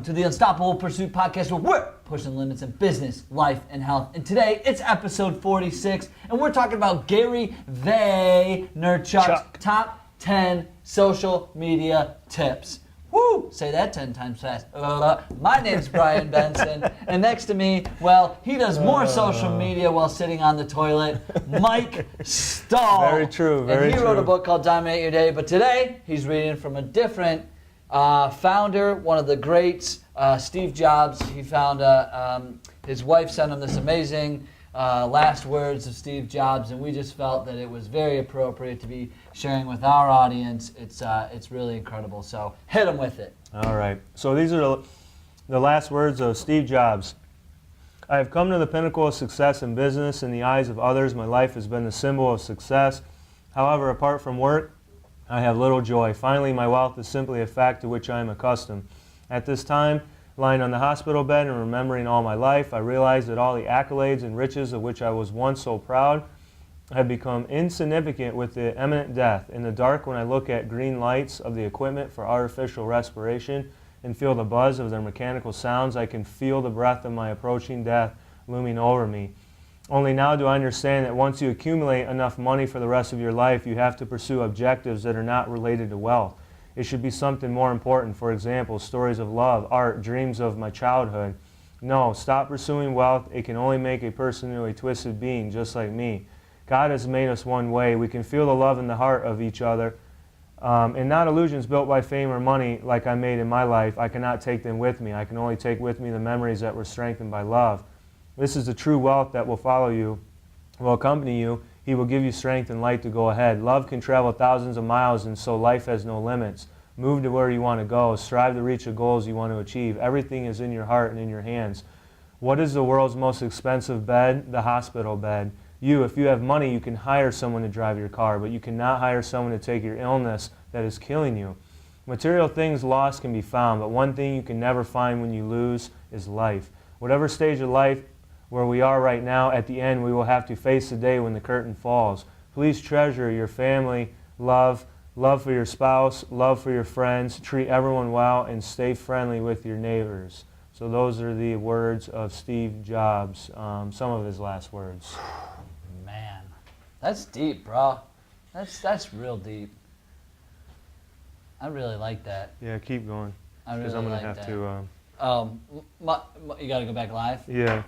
to the Unstoppable Pursuit podcast, where we're pushing limits in business, life, and health. And today, it's episode 46, and we're talking about Gary Vaynerchuk's top 10 social media tips. Woo! Say that 10 times fast. My name's Brian Benson, and next to me, well, he does more social media while sitting on the toilet, Mike Stull. Very true, very true. And he wrote a book called Dominate Your Day, but today, he's reading from a different founder, one of the greats, Steve Jobs. He found his wife sent him this amazing last words of Steve Jobs, and we just felt that it was very appropriate to be sharing with our audience. It's really incredible. So hit him with it. All right. So these are the last words of Steve Jobs. I have come to the pinnacle of success in business. In the eyes of others, my life has been the symbol of success. However, apart from work, I have little joy. Finally, my wealth is simply a fact to which I am accustomed. At this time, lying on the hospital bed and remembering all my life, I realized that all the accolades and riches of which I was once so proud have become insignificant with the imminent death. In the dark, when I look at green lights of the equipment for artificial respiration and feel the buzz of their mechanical sounds, I can feel the breath of my approaching death looming over me. Only now do I understand that once you accumulate enough money for the rest of your life, you have to pursue objectives that are not related to wealth. It should be something more important. For example, stories of love, art, dreams of my childhood. No, stop pursuing wealth. It can only make a person into a twisted being, just like me. God has made us one way. We can feel the love in the heart of each other. And not illusions built by fame or money like I made in my life. I cannot take them with me. I can only take with me the memories that were strengthened by love. This is the true wealth that will follow you, will accompany you. He will give you strength and light to go ahead. Love can travel thousands of miles, and so life has no limits. Move to where you want to go. Strive to reach the goals you want to achieve. Everything is in your heart and in your hands. What is the world's most expensive bed? The hospital bed. If you have money, you can hire someone to drive your car, but you cannot hire someone to take your illness that is killing you. Material things lost can be found, but one thing you can never find when you lose is life. Whatever stage of life where we are right now, at the end we will have to face the day when the curtain falls. Please treasure your family, love for your spouse, love for your friends, treat everyone well, and stay friendly with your neighbors. So those are the words of Steve Jobs, some of his last words. Man, that's deep, bro. That's real deep. I really like that. Yeah, keep going. I really I'm gonna like have that. to. You gotta go back live? Yeah.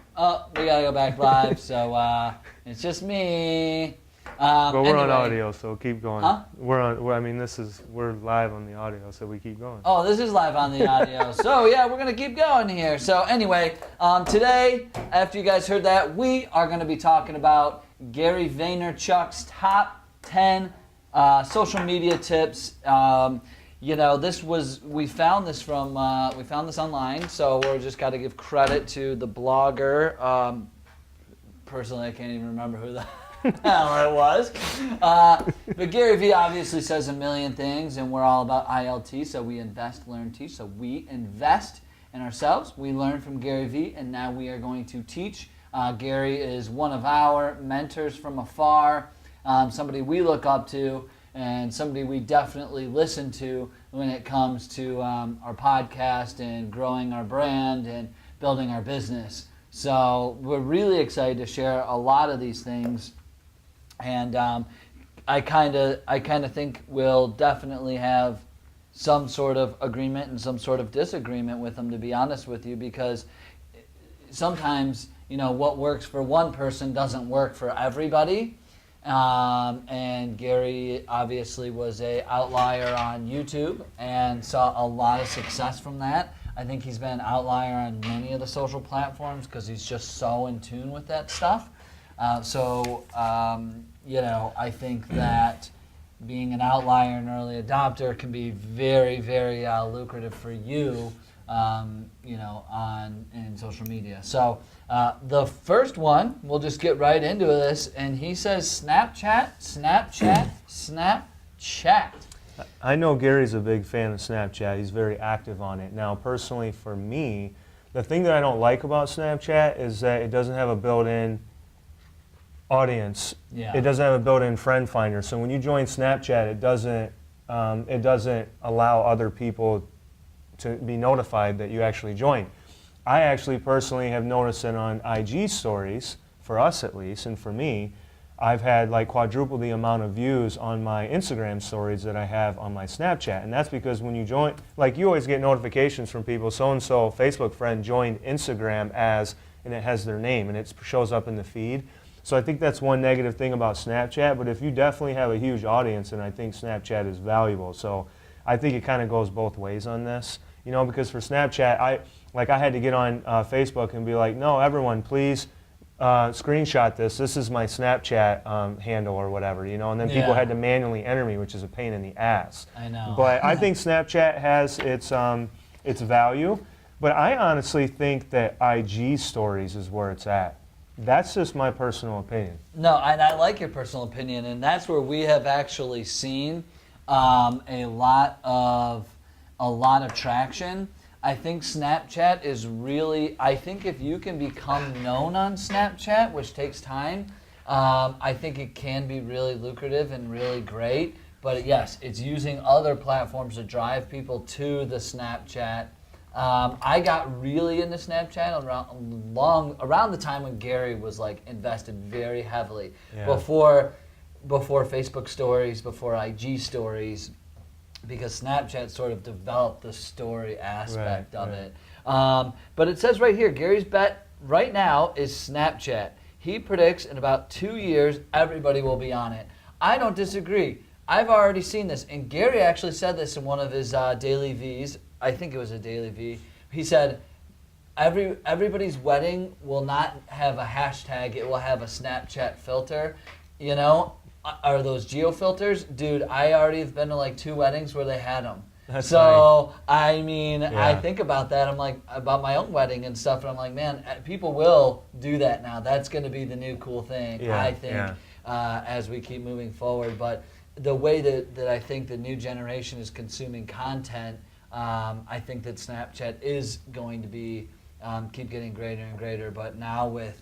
We gotta go back live, so it's just me. But we're anyway. on audio, so keep going. Huh? We're live on the audio, so we keep going. Oh, this is live on the audio. So yeah, we're gonna keep going here. So anyway, today, after you guys heard that, we are gonna be talking about Gary Vaynerchuk's top 10 social media tips. We found this online, so we're just got to give credit to the blogger. Personally, I can't even remember who the hell it was. But Gary Vee obviously says a million things, and we're all about ILT, so we invest, learn, teach. So we invest in ourselves. We learn from Gary Vee, and now we are going to teach. Gary is one of our mentors from afar, somebody we look up to, and somebody we definitely listen to when it comes to our podcast and growing our brand and building our business. So we're really excited to share a lot of these things, and I kind of think we'll definitely have some sort of agreement and some sort of disagreement with them, to be honest with you, because sometimes what works for one person doesn't work for everybody. And Gary obviously was an outlier on YouTube and saw a lot of success from that. I think he's been an outlier on many of the social platforms because he's just so in tune with that stuff. I think that being an outlier and early adopter can be very, very lucrative for you, in social media. So the first one, we'll just get right into this, and he says Snapchat. I know Gary's a big fan of Snapchat. He's very active on it. Now, personally, for me, the thing that I don't like about Snapchat is that it doesn't have a built-in audience. Yeah. It doesn't have a built-in friend finder. So when you join Snapchat, it doesn't allow other people to be notified that you actually joined. I actually personally have noticed it on IG stories, for us at least, and for me, I've had like quadruple the amount of views on my Instagram stories that I have on my Snapchat. And that's because when you join, like you always get notifications from people, so-and-so Facebook friend joined Instagram as, and it has their name and it shows up in the feed. So I think that's one negative thing about Snapchat, but if you definitely have a huge audience, and I think Snapchat is valuable. So I think it kind of goes both ways on this, you know, because for Snapchat, I had to get on Facebook and be like, no, everyone, please screenshot this. This is my Snapchat handle or whatever, you know, and then people had to manually enter me, which is a pain in the ass. I know. But I think Snapchat has its value, but I honestly think that IG stories is where it's at. That's just my personal opinion. No, and I like your personal opinion, and that's where we have actually seen a lot of traction. I think Snapchat is really, I think if you can become known on Snapchat, which takes time, I think it can be really lucrative and really great. But yes, it's using other platforms to drive people to the Snapchat. I got really into Snapchat around the time when Gary was like invested very heavily. Yeah. Before Facebook stories, before IG stories, because Snapchat sort of developed the story aspect of it. But it says right here, Gary's bet right now is Snapchat. He predicts in about 2 years, everybody will be on it. I don't disagree. I've already seen this, and Gary actually said this in one of his daily Vs. I think it was a daily V. He said, everybody's wedding will not have a hashtag, it will have a Snapchat filter, you know? Are those geo filters? Dude, I already have been to like 2 weddings where they had them. That's so, I mean, Yeah. I think about that. I'm like, about my own wedding and stuff, and I'm like, man, people will do that now. That's going to be the new cool thing, I think, as we keep moving forward. But the way that I think the new generation is consuming content, I think that Snapchat is going to be keep getting greater and greater. But now with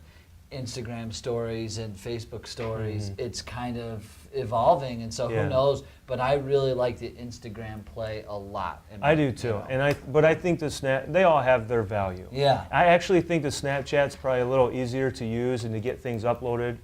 Instagram stories and Facebook stories, it's kind of evolving, and so who knows? But I really like the Instagram play a lot. I do too, but I think they all have their value. Yeah. I actually think the Snapchat's probably a little easier to use and to get things uploaded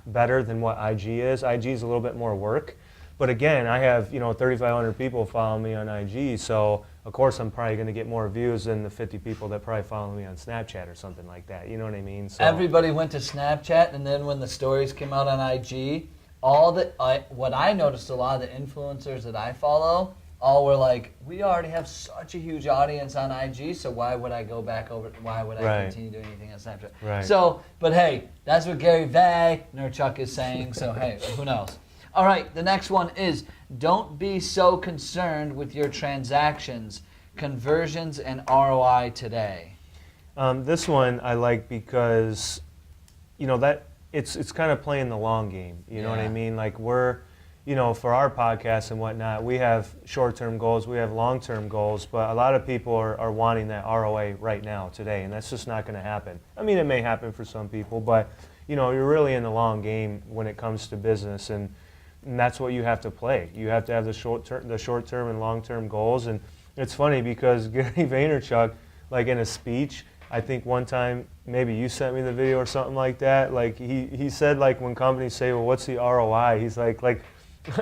better than what IG is. IG is a little bit more work, but again, I have 3,500 people following me on IG, so of course I'm probably going to get more views than the 50 people that probably follow me on Snapchat or something like that. You know what I mean? So everybody went to Snapchat, and then when the stories came out on IG, what I noticed, a lot of the influencers that I follow all were like, we already have such a huge audience on IG, so why would I go back over? Why would I continue doing anything on Snapchat? Right. So, but hey, that's what Gary Vaynerchuk is saying. So hey, who knows? All right, the next one is, don't be so concerned with your transactions, conversions, and ROI today. This one I like because, that it's kind of playing the long game. You know what I mean? Like we're, for our podcast and whatnot, we have short-term goals, we have long-term goals, but a lot of people are wanting that ROI right now, today, and that's just not going to happen. I mean, it may happen for some people, but, you're really in the long game when it comes to business, and that's what you have to play. You have to have the short-term and long-term goals. And it's funny because Gary Vaynerchuk, like in a speech, I think one time, maybe you sent me the video or something like that, like he said, like when companies say, well, what's the ROI? He's like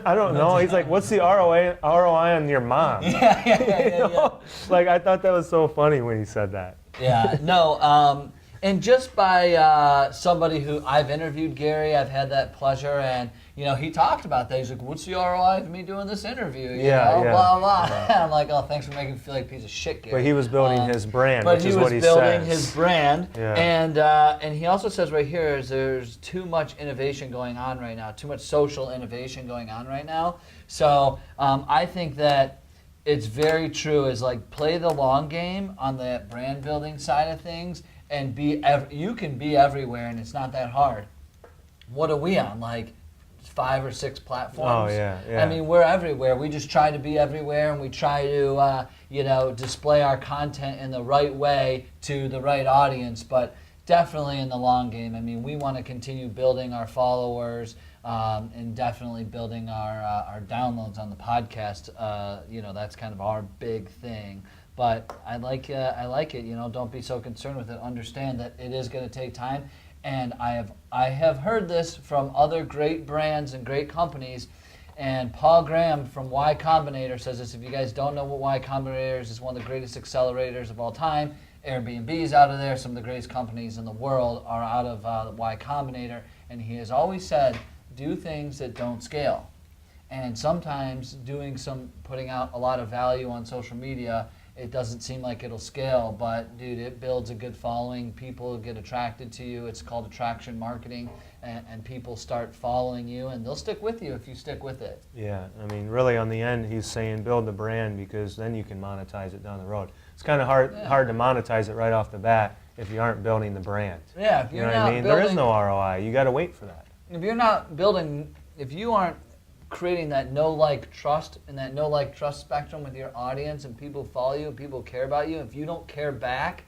I don't know. He's like, what's the ROI on your mom? Yeah. Like, I thought that was so funny when he said that. Yeah, no, and just by somebody who I've interviewed, Gary, I've had that pleasure, and he talked about that. He's like, what's the ROI of me doing this interview? Blah, blah, blah. And I'm like, oh, thanks for making me feel like a piece of shit, Gary. But he was building his brand, which is what he says. But he was building his brand. Yeah. And he also says right here is there's too much innovation going on right now, too much social innovation going on right now. So I think that it's very true, is like play the long game on the brand building side of things, and you can be everywhere, and it's not that hard. What are we on? Like 5 or 6 platforms. Oh, yeah. I mean, we're everywhere. We just try to be everywhere, and we try to, display our content in the right way to the right audience. But definitely in the long game, I mean, we want to continue building our followers and definitely building our downloads on the podcast. That's kind of our big thing. But I like it. You know, don't be so concerned with it. Understand that it is going to take time. And I have heard this from other great brands and great companies. And Paul Graham from Y Combinator says this. If you guys don't know what Y Combinator is, it's one of the greatest accelerators of all time. Airbnb's out of there. Some of the greatest companies in the world are out of the Y Combinator. And he has always said, do things that don't scale. And sometimes putting out a lot of value on social media, it doesn't seem like it'll scale, but dude, it builds a good following. People get attracted to you. It's called attraction marketing, and people start following you, and they'll stick with you if you stick with it. Yeah, I mean, really on the end, he's saying build the brand because then you can monetize it down the road. It's kind of hard to monetize it right off the bat if you aren't building the brand. Yeah, if you you're know not what I mean? building, there is no ROI. You got to wait for that. If you're not building, if you aren't creating that know, like, trust and that know, like, trust spectrum with your audience, and people follow you and people care about you, if you don't care back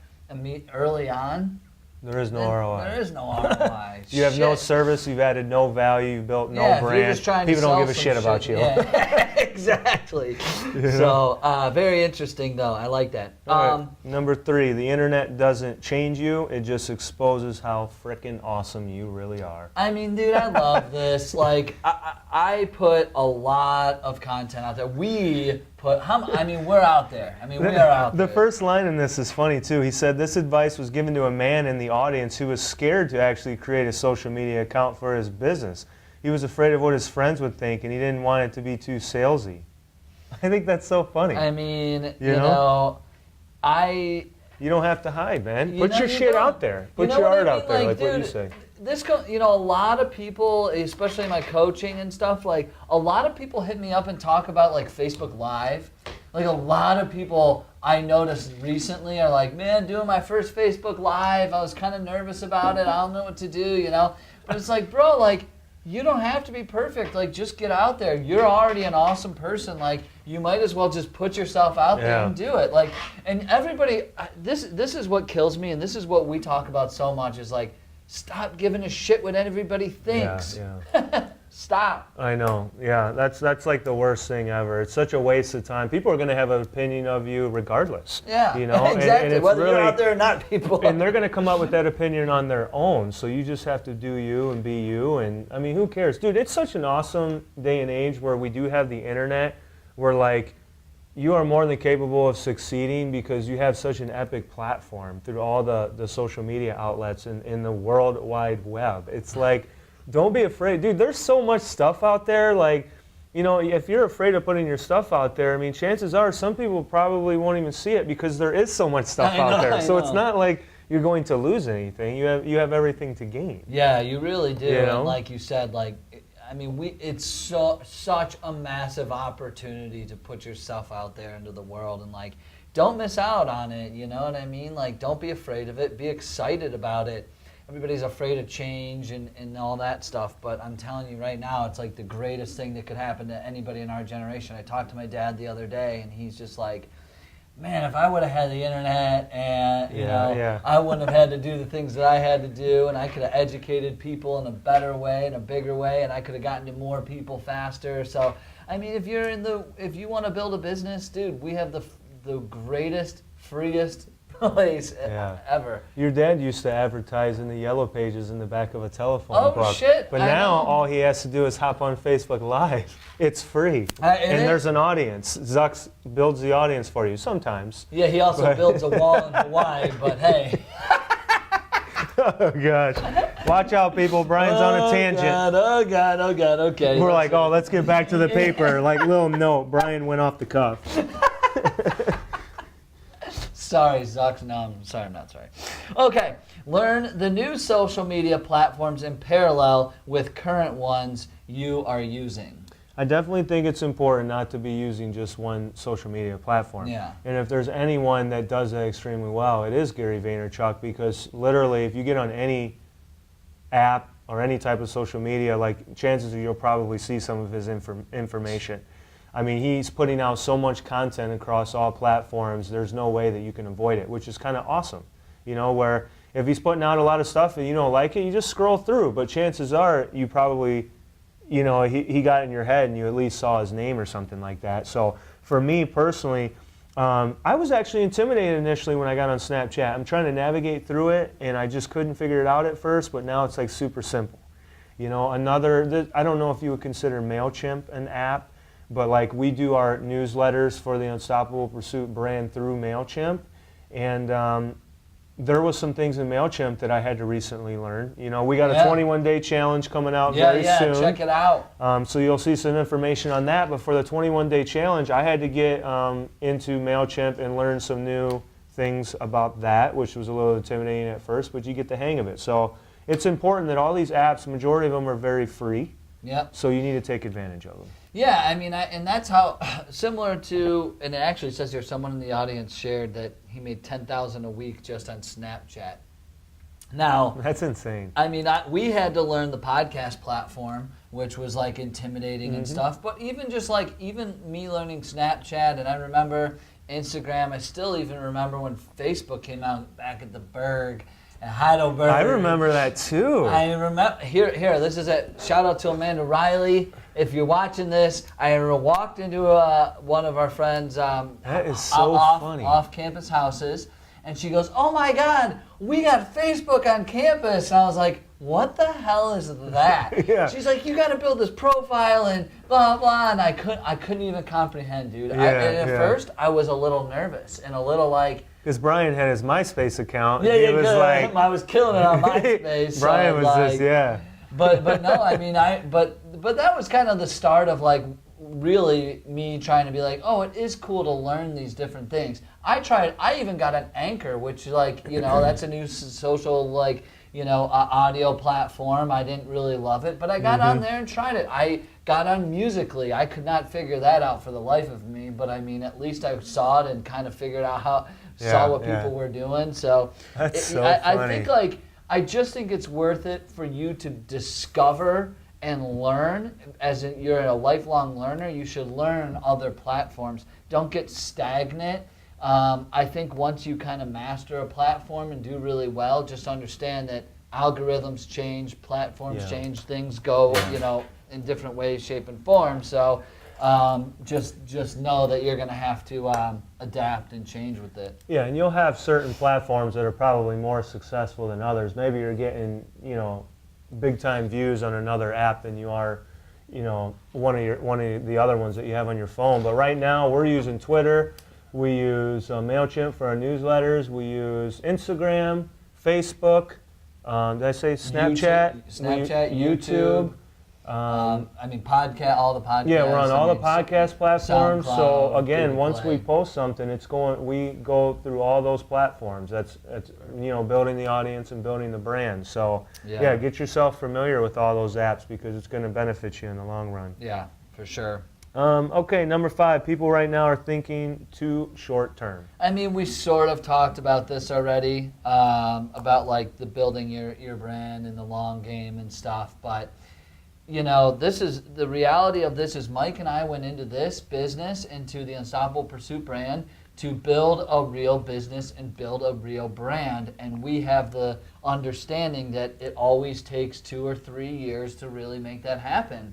early on, there is no ROI. There is no ROI. You have no service, you've added no value, you've built no brand. You're just trying people to don't sell give a some shit about you. Yeah. Exactly. You know? So very interesting though. I like that. Right. Number 3, the internet doesn't change you, it just exposes how frickin' awesome you really are. I mean, dude, I love this. Like, I put a lot of content out there. We're out there. I mean, we are out there. The first line in this is funny too. He said this advice was given to a man in the audience who was scared to actually create a social media account for his business. He was afraid of what his friends would think, and he didn't want it to be too salesy. I think that's so funny. I mean, you know, you don't have to hide, man. Put your shit out there. Put your art out there, like what you say. A lot of people, especially my coaching and stuff, like a lot of people hit me up and talk about like Facebook Live. Like a lot of people I noticed recently are like, man, doing my first Facebook Live, I was kind of nervous about it. I don't know what to do, you know. But it's like, bro, like you don't have to be perfect. Like just get out there. You're already an awesome person. Like you might as well just put yourself out there and do it. Like, and everybody, this is what kills me, and this is what we talk about so much is like, stop giving a shit what everybody thinks. Yeah. Stop. I know. Yeah, that's like the worst thing ever. It's such a waste of time. People are going to have an opinion of you regardless. Yeah, you know? exactly. And whether you're out there or not, people. And they're going to come up with that opinion on their own. So you just have to do you and be you. And I mean, who cares? Dude, it's such an awesome day and age where we do have the internet where like you are more than capable of succeeding because you have such an epic platform through all the social media outlets in the World Wide Web. It's like, don't be afraid. Dude, there's so much stuff out there. Like, you know, if you're afraid of putting your stuff out there, I mean, chances are some people probably won't even see it because there is so much stuff out there. So it's not like you're going to lose anything. You have everything to gain. Yeah, you really do. You know? And like you said, like, I mean, it's such a massive opportunity to put yourself out there into the world, and like, don't miss out on it. You know what I mean? Like, don't be afraid of it. Be excited about it. Everybody's afraid of change and all that stuff, but I'm telling you right now, it's like the greatest thing that could happen to anybody in our generation. I talked to my dad the other day, and he's just like, man, if I would have had the internet and, you know, I wouldn't have had to do the things that I had to do, and I could have educated people in a better way, in a bigger way, and I could have gotten to more people faster. So, I mean, if you want to build a business, dude, we have the greatest, freest place ever. Your dad used to advertise in the yellow pages in the back of a telephone book. Shit. But now all he has to do is hop on Facebook Live. It's free. And there's an audience. Zuck builds the audience for you sometimes. Yeah, he also builds a wall in Hawaii, but hey. Oh, gosh. Watch out, people. Brian's on a tangent. Oh, God, okay. We're like, let's get back to the paper. Like, little note. Brian went off the cuff. Sorry, Zuck. No, I'm sorry. I'm not sorry. Okay. Learn the new social media platforms in parallel with current ones you are using. I definitely think it's important not to be using just one social media platform. Yeah. And if there's anyone that does that extremely well, it is Gary Vaynerchuk, because literally if you get on any app or any type of social media, like chances are you'll probably see some of his information. I mean, he's putting out so much content across all platforms, there's no way that you can avoid it, which is kind of awesome. You know, where if he's putting out a lot of stuff and you don't like it, you just scroll through. But chances are you probably, you know, he got in your head and you at least saw his name or something like that. So for me personally, I was actually intimidated initially when I got on Snapchat. I'm trying to navigate through it, and I just couldn't figure it out at first, but now it's like super simple. You know, I don't know if you would consider MailChimp an app, but like we do our newsletters for the Unstoppable Pursuit brand through MailChimp, and there was some things in MailChimp that I had to recently learn. You know, we got a 21-day challenge coming out very soon. Check it out. So you'll see some information on that, but for the 21-day challenge, I had to get into MailChimp and learn some new things about that, which was a little intimidating at first, but you get the hang of it. So it's important that all these apps, the majority of them are very free. Yep. So you need to take advantage of them. Yeah, I mean, and that's how, similar to, and it actually says here, someone in the audience shared that he made $10,000 a week just on Snapchat. Now, that's insane. I mean, we had to learn the podcast platform, which was like intimidating and stuff. But even just like, even me learning Snapchat, and I remember Instagram, I still even remember when Facebook came out back at the Berg. Heidelberg. I remember that too. I remember, here, this is a shout out to Amanda Riley. If you're watching this, I walked into one of our friends' that is so funny. Off-campus houses, and she goes, "Oh my God, we got Facebook on campus." And I was like, "What the hell is that?" Yeah. She's like, "You got to build this profile and blah blah," and I couldn't even comprehend, dude. Yeah, And at first, I was a little nervous and a little like. Because Brian had his MySpace account. Yeah, he was like, I was killing it on MySpace. Brian was like, just, yeah. But no, I mean, but that was kind of the start of like really me trying to be like, oh, it is cool to learn these different things. I even got an Anchor, which like, you know, that's a new social like, you know, audio platform. I didn't really love it, but I got on there and tried it. I got on Musical.ly. I could not figure that out for the life of me, but I mean, at least I saw it and kind of figured out saw what people were doing. So that's so funny. I think like, I just think it's worth it for you to discover and learn. As in, you're a lifelong learner, you should learn other platforms. Don't get stagnant. I think once you kind of master a platform and do really well, just understand that algorithms change, platforms change, things go, you know, in different ways, shape, and form. So just know that you're going to have to adapt and change with it. Yeah, and you'll have certain platforms that are probably more successful than others. Maybe you're getting, you know, big time views on another app than you are, you know, one of the other ones that you have on your phone. But right now we're using Twitter, we use MailChimp for our newsletters, we use Instagram, Facebook, did I say Snapchat? YouTube. I mean, podcast, all the podcasts. Yeah, we're on all the podcast platforms. SoundCloud, So again, Google once Play. we post something, we go through all those platforms. That's you know, building the audience and building the brand. So yeah, get yourself familiar with all those apps because it's going to benefit you in the long run. Yeah, for sure. Okay, number 5. People right now are thinking too short term. I mean, we sort of talked about this already, about like the building your brand in the long game and stuff, but you know, this is the reality of this is Mike and I went into this business, into the Unstoppable Pursuit brand, to build a real business and build a real brand. And we have the understanding that it always takes 2 or 3 years to really make that happen.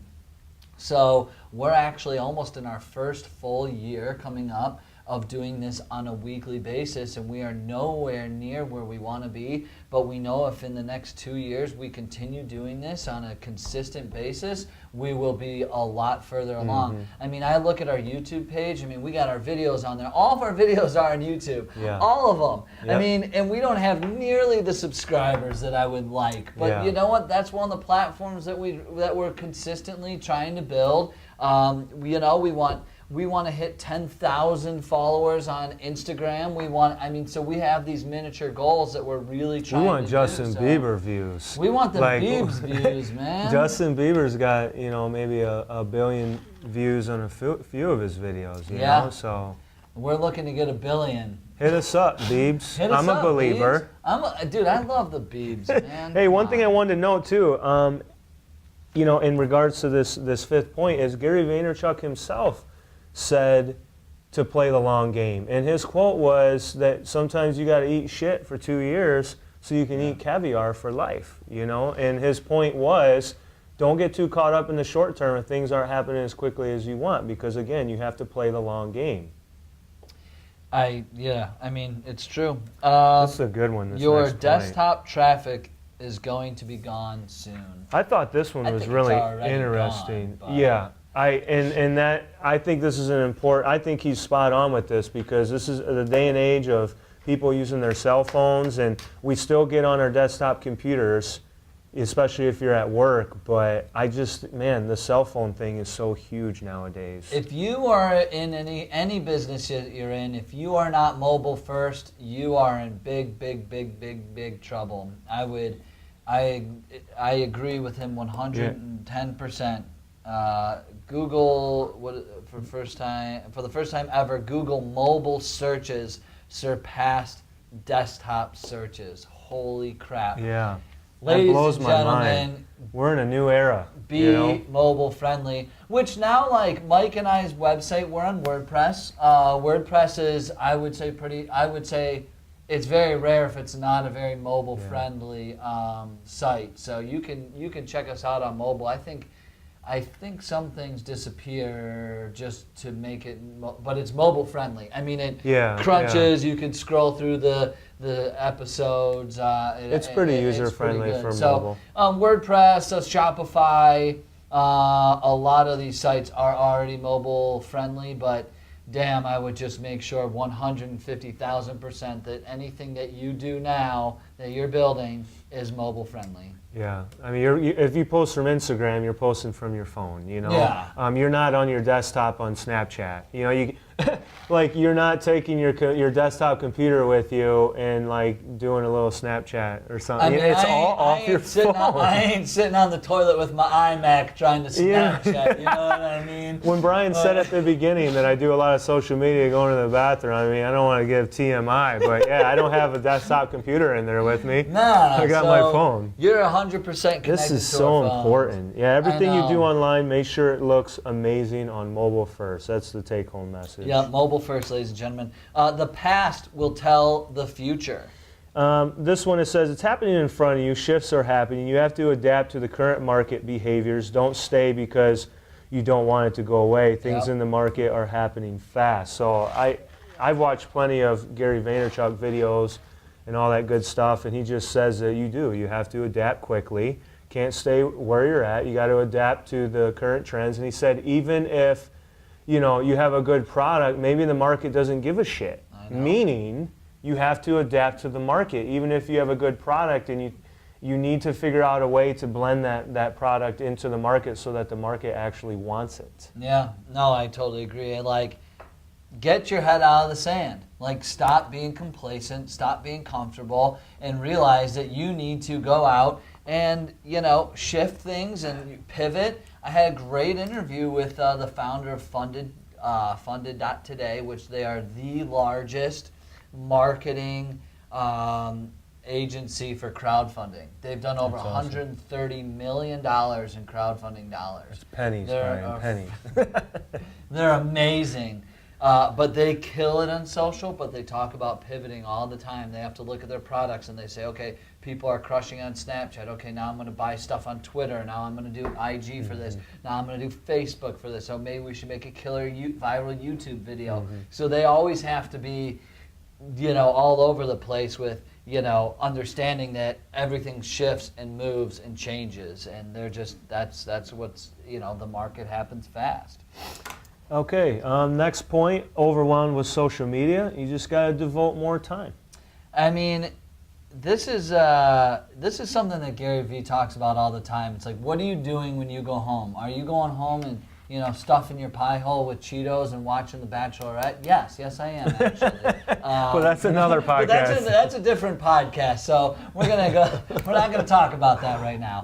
So we're actually almost in our first full year coming up of doing this on a weekly basis, and we are nowhere near where we want to be, but we know if in the next 2 years we continue doing this on a consistent basis, we will be a lot further along. I mean, I look at our YouTube page, I mean, we got our videos on there. All of our videos are on YouTube, all of them. I mean, and we don't have nearly the subscribers that I would like, but you know what, that's one of the platforms that we're consistently trying to build. You know, we want to hit 10,000 followers on Instagram. So we have these miniature goals that we're really trying to do. We want Justin Bieber views. We want the Biebs views, man. Justin Bieber's got, you know, maybe a billion views on a few of his videos, you know, so. We're looking to get 1 billion. Hit us up, Biebs. Hit us I'm up, a believer. Biebs. Dude, I love the Biebs, man. Hey, one thing I wanted to note too, you know, in regards to this 5th point, is Gary Vaynerchuk himself said to play the long game. And his quote was that sometimes you got to eat shit for 2 years so you can eat caviar for life, you know? And his point was, don't get too caught up in the short term if things aren't happening as quickly as you want, because again, you have to play the long game. I mean, it's true. This is a good one. This Your next point. desktop traffic is going to be gone soon. I thought this one I was think really it's already interesting. gone, but- Yeah, I think this is an important. I think he's spot on with this because this is the day and age of people using their cell phones, and we still get on our desktop computers, especially if you're at work. But the cell phone thing is so huge nowadays. If you are in any business that you're in, if you are not mobile first, you are in big trouble. I agree with him 110%. Google, for the first time ever, Google mobile searches surpassed desktop searches. Holy crap! Yeah, Ladies that blows and my gentlemen, mind. We're in a new era. be mobile friendly. Which now, like Mike and I's website, we're on WordPress. WordPress is, I would say, it's very rare if it's not a very mobile friendly site. So you can check us out on mobile. I think some things disappear just to make it, but it's mobile friendly. I mean, it crunches. You can scroll through the episodes. It's pretty user friendly for mobile. WordPress, Shopify, a lot of these sites are already mobile friendly, but damn, I would just make sure 150,000% that anything that you do now that you're building is mobile friendly. Yeah, I mean, if you post from Instagram, you're posting from your phone. You know, you're not on your desktop on Snapchat. You know, like you're not taking your desktop computer with you and like doing a little Snapchat or something. I mean, it's all off your phone. I ain't sitting on the toilet with my iMac trying to Snapchat. You know what I mean? When Brian said at the beginning that I do a lot of social media going to the bathroom, I mean, I don't want to give TMI, but yeah, I don't have a desktop computer in there with me. No, I got my phone. You're 100% connected. This is to so our phones. important. Yeah, everything you do online, make sure it looks amazing on mobile first. That's the take-home message. Yeah, mobile first, ladies and gentlemen. The past will tell the future. This one, it says, it's happening in front of you. Shifts are happening. You have to adapt to the current market behaviors. Don't stay because you don't want it to go away. Things in the market are happening fast. So I've watched plenty of Gary Vaynerchuk videos and all that good stuff, and he just says that you have to adapt quickly. Can't stay where you're at. You got to adapt to the current trends. And he said even if you have a good product, maybe the market doesn't give a shit. Meaning you have to adapt to the market. Even if you have a good product and you need to figure out a way to blend that product into the market so that the market actually wants it. Yeah, no, I totally agree. Like, get your head out of the sand. Like, stop being complacent, stop being comfortable, and realize that you need to go out and, shift things and pivot. I had a great interview with the founder of Funded.today, which they are the largest marketing agency for crowdfunding. They've done over $130 million in crowdfunding dollars. It's pennies, Brian, pennies. They're amazing. But they kill it on social, but they talk about pivoting all the time. They have to look at their products and they say, okay, people are crushing on Snapchat. Okay, now I'm going to buy stuff on Twitter. Now I'm going to do IG for this. Now I'm going to do Facebook for this. So maybe we should make a killer viral YouTube video. So they always have to be, all over the place with, understanding that everything shifts and moves and changes. And they're just, that's what's, the market happens fast. Okay, next point, overwhelmed with social media. You just got to devote more time. I mean, this is something that Gary Vee talks about all the time. It's like, what are you doing when you go home? Are you going home and stuffing your pie hole with Cheetos and watching The Bachelorette? Yes, I am actually. Well, that's another podcast. That's a different podcast. So we're not gonna talk about that right now.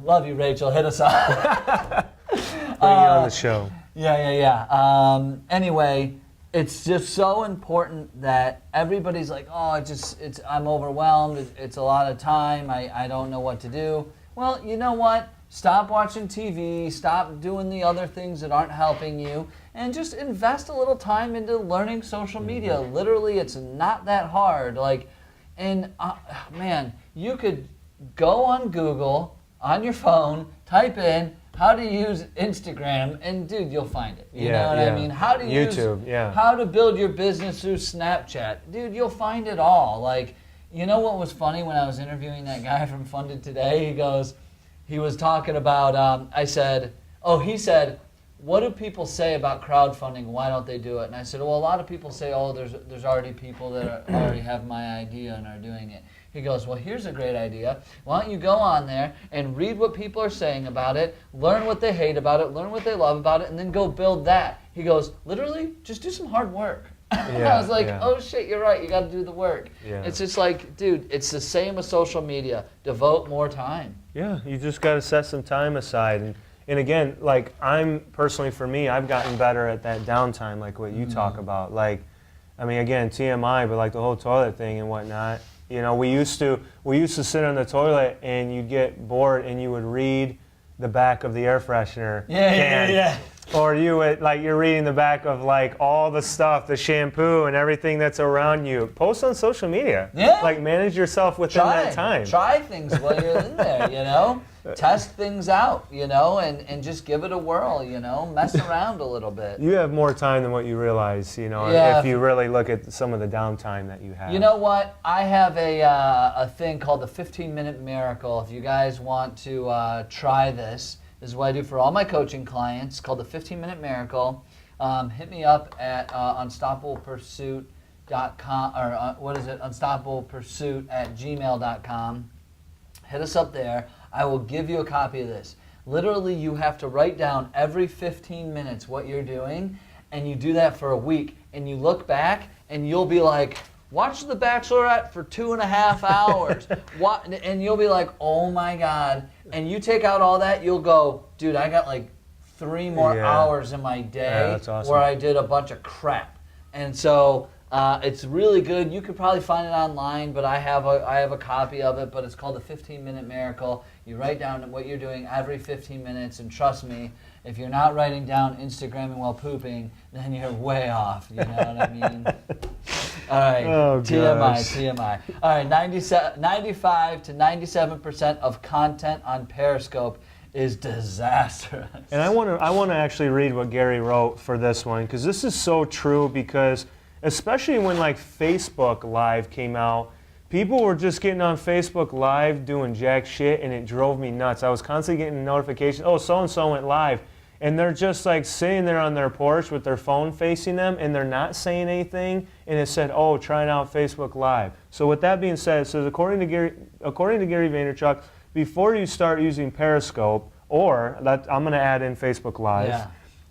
Love you, Rachel. Hit us up. Bring you on the show. Yeah. Anyway, it's just so important that everybody's like, I'm overwhelmed. It's a lot of time. I don't know what to do. Well, you know what? Stop watching TV. Stop doing the other things that aren't helping you, and just invest a little time into learning social media. Literally, it's not that hard. Man, you could go on Google on your phone, type in how to use Instagram, and dude, you'll find it. You know what I mean? How to YouTube, how to build your business through Snapchat. Dude, you'll find it all. Like, you know what was funny when I was interviewing that guy from Funded Today? He was talking about, I said, he said, what do people say about crowdfunding? Why don't they do it? And I said, well, a lot of people say, there's already people that already have my idea and are doing it. He goes, well, here's a great idea. Why don't you go on there and read what people are saying about it, learn what they hate about it, learn what they love about it, and then go build that. He goes, literally, just do some hard work. I was like, oh shit, you're right, you got to do the work. Yeah. It's just like, dude, it's the same as social media. Devote more time. Yeah, you just got to set some time aside. And again, like for me, I've gotten better at that downtime, like what you talk about. Like, I mean, again, TMI, but like the whole toilet thing and whatnot. You know, we used to sit on the toilet and you'd get bored and you would read the back of the air freshener can. Yeah. Or you would, like, you're reading the back of like all the stuff, the shampoo and everything that's around you. Post on social media. Yeah. Like, manage yourself within that time. Try things while you're in there, you know? Test things out, you know, and just give it a whirl, you know? Mess around a little bit. You have more time than what you realize, you know, if you really look at some of the downtime that you have. You know what? I have a thing called the 15-minute miracle. If you guys want to try this is what I do for all my coaching clients, called the 15-minute miracle. Hit me up at unstoppablepursuit.com, or unstoppablepursuit@gmail.com. Hit us up there. I will give you a copy of this. Literally, you have to write down every 15 minutes what you're doing, and you do that for a week, and you look back, and you'll be like, watch The Bachelorette for 2.5 hours. And you'll be like, oh my God. And you take out all that, you'll go, dude, I got like 3 more hours in my day that's awesome. Where I did a bunch of crap. And so it's really good. You could probably find it online, but I have a copy of it, but it's called the 15-minute miracle. You write down what you're doing every 15 minutes, and trust me, if you're not writing down Instagramming while pooping, then you're way off. You know what I mean? All right, TMI. All right, 95 to 97% of content on Periscope is disastrous. And I want to actually read what Gary wrote for this one, because this is so true, because especially when like Facebook Live came out, people were just getting on Facebook Live doing jack shit, and it drove me nuts. I was constantly getting notifications, oh, so-and-so went live. And they're just like sitting there on their porch with their phone facing them, and they're not saying anything, and it said, oh, trying out Facebook Live. So with that being said, it says, according to Gary Vaynerchuk, before you start using Periscope, or I'm going to add in Facebook Live,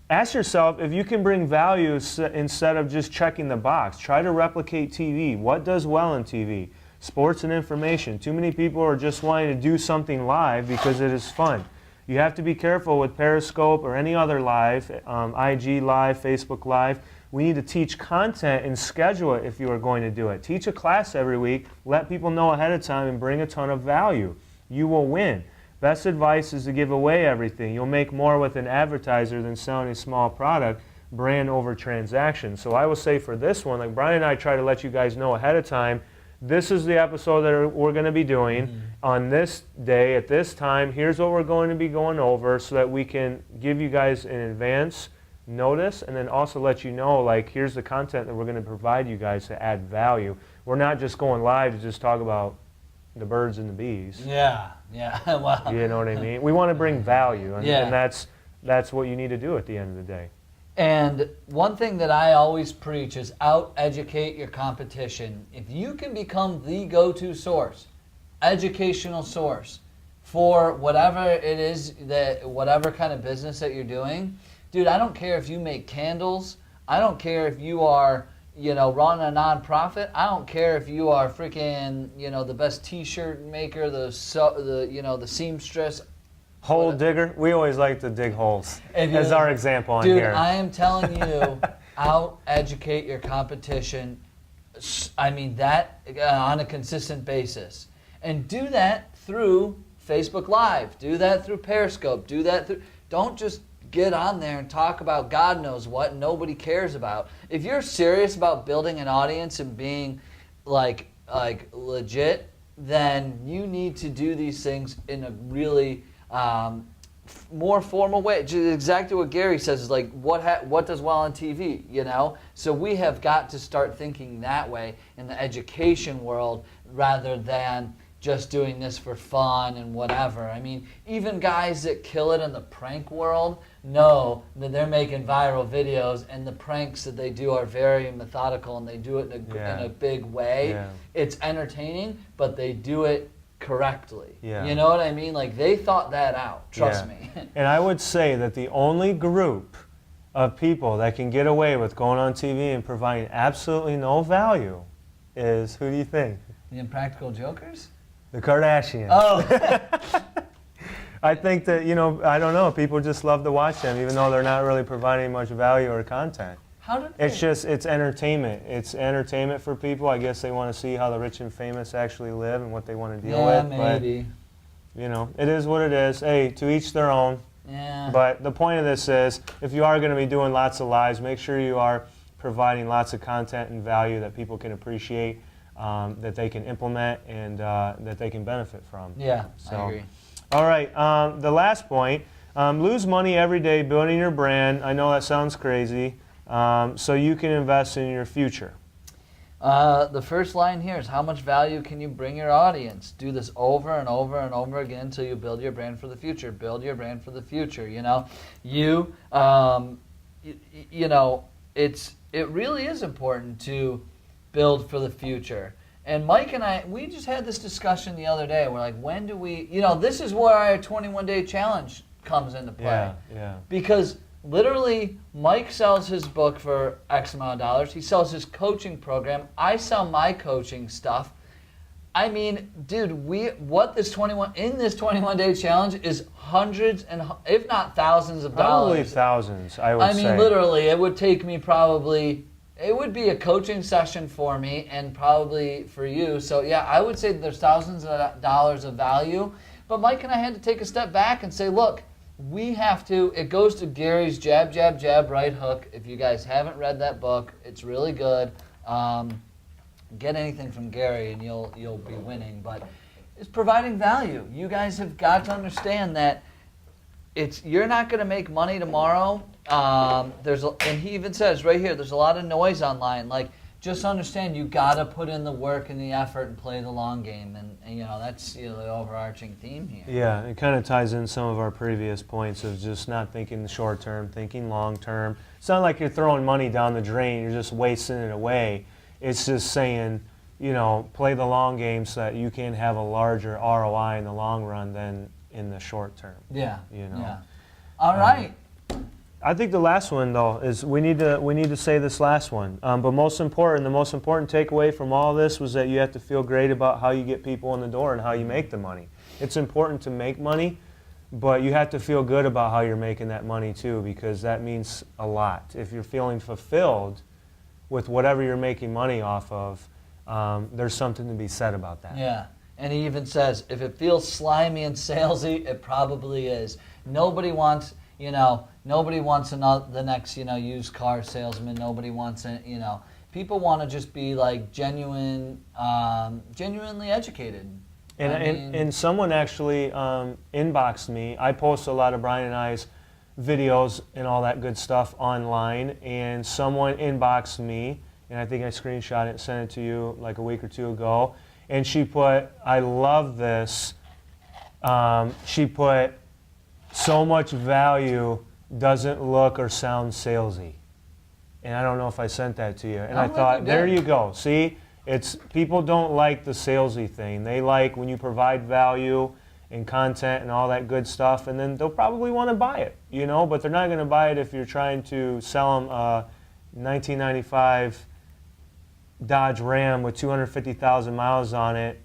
ask yourself if you can bring value instead of just checking the box. Try to replicate TV. What does well in TV? Sports and information. Too many people are just wanting to do something live because it is fun. You have to be careful with Periscope or any other live, IG Live, Facebook Live. We need to teach content and schedule it if you are going to do it. Teach a class every week, let people know ahead of time, and bring a ton of value. You will win. Best advice is to give away everything. You'll make more with an advertiser than selling a small product, brand over transaction. So I will say for this one, like Brian and I try to let you guys know ahead of time, this is the episode that we're going to be doing on this day at this time. Here's what we're going to be going over, so that we can give you guys in advance notice, and then also let you know, like, here's the content that we're going to provide you guys to add value. We're not just going live to just talk about the birds and the bees. Yeah. Well, you know what I mean? We want to bring value, and that's what you need to do at the end of the day. And one thing that I always preach is out-educate your competition. If you can become the go-to source, educational source, for whatever it is, whatever kind of business that you're doing, dude, I don't care if you make candles. I don't care if you are, running a nonprofit. I don't care if you are freaking, the best T-shirt maker, the seamstress. Hole digger. We always like to dig holes as our example on here. Dude, I am telling you, out-educate your competition. I mean, that on a consistent basis. And do that through Facebook Live. Do that through Periscope. Do that through... Don't just get on there and talk about God knows what nobody cares about. If you're serious about building an audience and being like legit, then you need to do these things in a really more formal way. Just exactly what Gary says is like, what does well on TV, you know? So we have got to start thinking that way in the education world rather than just doing this for fun and whatever. I mean, even guys that kill it in the prank world know that they're making viral videos, and the pranks that they do are very methodical, and they do it in a big way. Yeah. It's entertaining, but they do it correctly. Yeah. You know what I mean? Like, they thought that out. Trust me. And I would say that the only group of people that can get away with going on TV and providing absolutely no value is, who do you think? The Impractical Jokers? The Kardashians. Oh. I think that, you know, I don't know, people just love to watch them even though they're not really providing much value or content. How did it's entertainment. It's entertainment for people. I guess they want to see how the rich and famous actually live and what they want to deal with. Maybe. But, you know, it is what it is. Hey, to each their own. Yeah. But the point of this is, if you are going to be doing lots of lives, make sure you are providing lots of content and value that people can appreciate, that they can implement, and that they can benefit from. Yeah, so, I agree. All right, the last point, lose money every day building your brand. I know that sounds crazy. So you can invest in your future. The first line here is, how much value can you bring your audience? Do this over and over and over again until you build your brand for the future. Build your brand for the future. You know, you know, it really is important to build for the future. And Mike and I, we just had this discussion the other day. We're like, when do we, you know, this is where our 21-day challenge comes into play. Yeah. Because literally, Mike sells his book for X amount of dollars. He sells his coaching program. I sell my coaching stuff. I mean, dude, in this 21-day challenge is hundreds and if not thousands of dollars. Probably thousands, I would say. I mean, literally, it would take me it would be a coaching session for me and probably for you. So yeah, I would say that there's thousands of dollars of value. But Mike and I had to take a step back and say, look, we have to, it goes to Gary's jab, jab, jab, right hook. If you guys haven't read that book, it's really good. Get anything from Gary and you'll be winning. But it's providing value. You guys have got to understand that you're not going to make money tomorrow. And he even says right here, there's a lot of noise online. Like, just understand you got to put in the work and the effort and play the long game. And you know, that's the overarching theme here. Yeah, it kind of ties in some of our previous points of just not thinking the short term, thinking long term. It's not like you're throwing money down the drain, you're just wasting it away. It's just saying, you know, play the long game so that you can have a larger ROI in the long run than in the short term. Yeah. You know. Yeah. All right. I think the last one, though, is we need to say this last one. But the most important takeaway from all this was that you have to feel great about how you get people in the door and how you make the money. It's important to make money, but you have to feel good about how you're making that money too, because that means a lot. If you're feeling fulfilled with whatever you're making money off of, there's something to be said about that. Yeah. And he even says, if it feels slimy and salesy, it probably is. Nobody wants the next, used car salesman. Nobody wants it, People want to just be like genuinely educated. And someone actually inboxed me. I post a lot of Brian and I's videos and all that good stuff online, and someone inboxed me, and I think I screenshot it and sent it to you like a week or two ago. And she put, I love this. She put, so much value doesn't look or sound salesy. And I don't know if I sent that to you. And I thought, there you go. See, people don't like the salesy thing. They like when you provide value and content and all that good stuff, and then they'll probably want to buy it, but they're not going to buy it if you're trying to sell them a 1995 Dodge Ram with 250,000 miles on it,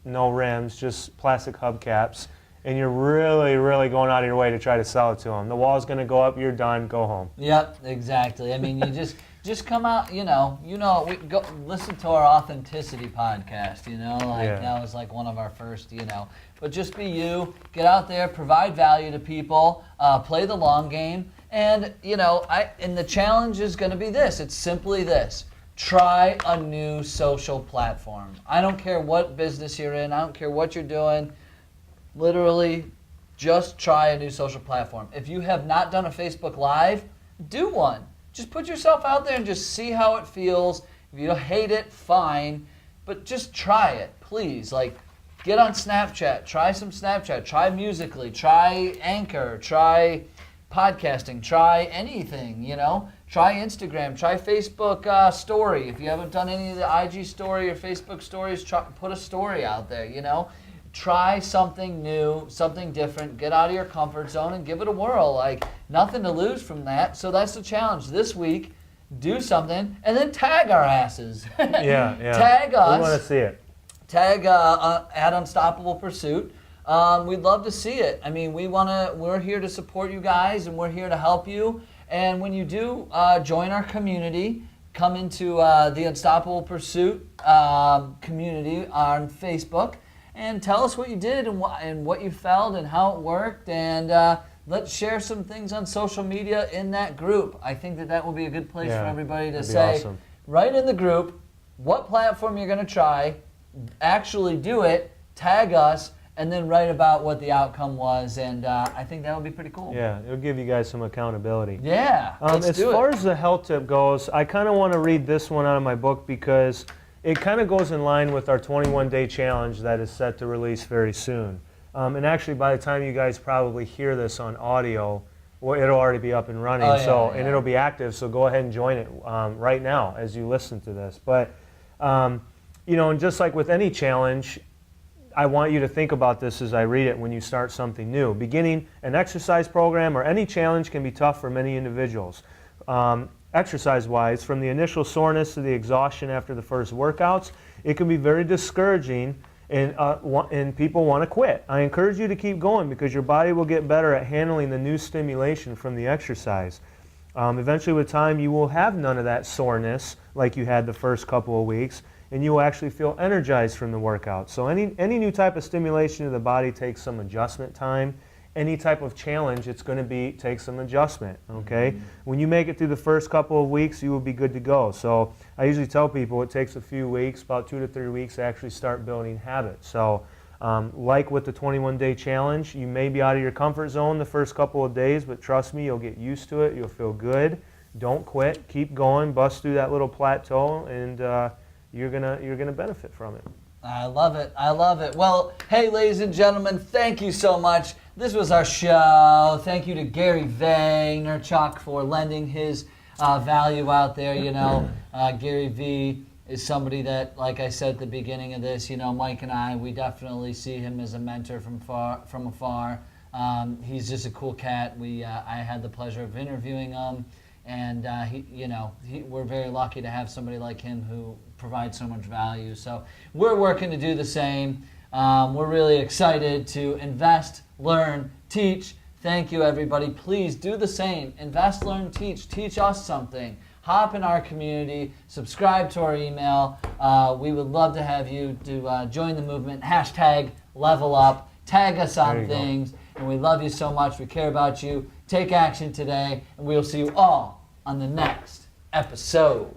no rims, just plastic hubcaps, and you're really, really going out of your way to try to sell it to them. The wall's going to go up, you're done, go home. Yep, exactly. I mean, you just come out, we go listen to our authenticity podcast, that was like one of our first, But just be you, get out there, provide value to people, play the long game, and, and the challenge is going to be this. It's simply this. Try a new social platform. I don't care what business you're in. I don't care what you're doing. Literally, just try a new social platform. If you have not done a Facebook Live, do one. Just put yourself out there and just see how it feels. If you hate it, fine, but just try it, please. Like, get on Snapchat, try some Snapchat, try Musical.ly, try Anchor, try podcasting, try anything, you know. Try Instagram, try Facebook story. If you haven't done any of the IG story or Facebook stories, put a story out there, you know. Try something new, something different, get out of your comfort zone and give it a whirl. Like, nothing to lose from that. So that's the challenge this week. Do something and then tag our asses. Yeah. Tag us. We want to see it. Tag at Unstoppable Pursuit. We'd love to see it. I mean, we're here to support you guys and we're here to help you. And when you do join our community, come into the Unstoppable Pursuit community on Facebook and tell us what you did and what you felt and how it worked. And let's share some things on social media in that group. I think that will be a good place for everybody to say, awesome. Right in the group, what platform you're going to try, actually do it, tag us, and then write about what the outcome was, and I think that would be pretty cool. Yeah, it'll give you guys some accountability. Yeah, as far as the health tip goes, I kind of want to read this one out of my book because it kind of goes in line with our 21-day challenge that is set to release very soon. And actually, by the time you guys probably hear this on audio, well, it'll already be up and running, and it'll be active, so go ahead and join it right now as you listen to this. But, you know, and just like with any challenge, I want you to think about this as I read it when you start something new. Beginning an exercise program or any challenge can be tough for many individuals. Exercise-wise, from the initial soreness to the exhaustion after the first workouts, it can be very discouraging and people want to quit. I encourage you to keep going because your body will get better at handling the new stimulation from the exercise. Eventually with time, you will have none of that soreness like you had the first couple of weeks, and you will actually feel energized from the workout. So any new type of stimulation to the body takes some adjustment time. Any type of challenge, it's going to take some adjustment, okay? Mm-hmm. When you make it through the first couple of weeks, you will be good to go. So I usually tell people it takes a few weeks, about 2 to 3 weeks, to actually start building habits. So like with the 21-day challenge, you may be out of your comfort zone the first couple of days, but trust me, you'll get used to it, you'll feel good. Don't quit, keep going, bust through that little plateau, and you're gonna benefit from it. I love it. I love it. Well, hey, ladies and gentlemen, thank you so much. This was our show. Thank you to Gary Vaynerchuk for lending his value out there. You know, Gary V is somebody that, like I said at the beginning of this, you know, Mike and I, we definitely see him as a mentor from afar. He's just a cool cat. I had the pleasure of interviewing him. And we're very lucky to have somebody like him who provides so much value. So we're working to do the same. We're really excited to invest, learn, teach. Thank you, everybody. Please do the same. Invest, learn, teach. Teach us something. Hop in our community. Subscribe to our email. We would love to have you to join the movement. #LevelUp. Tag us on things. And we love you so much. We care about you. Take action today. And we'll see you all on the next episode.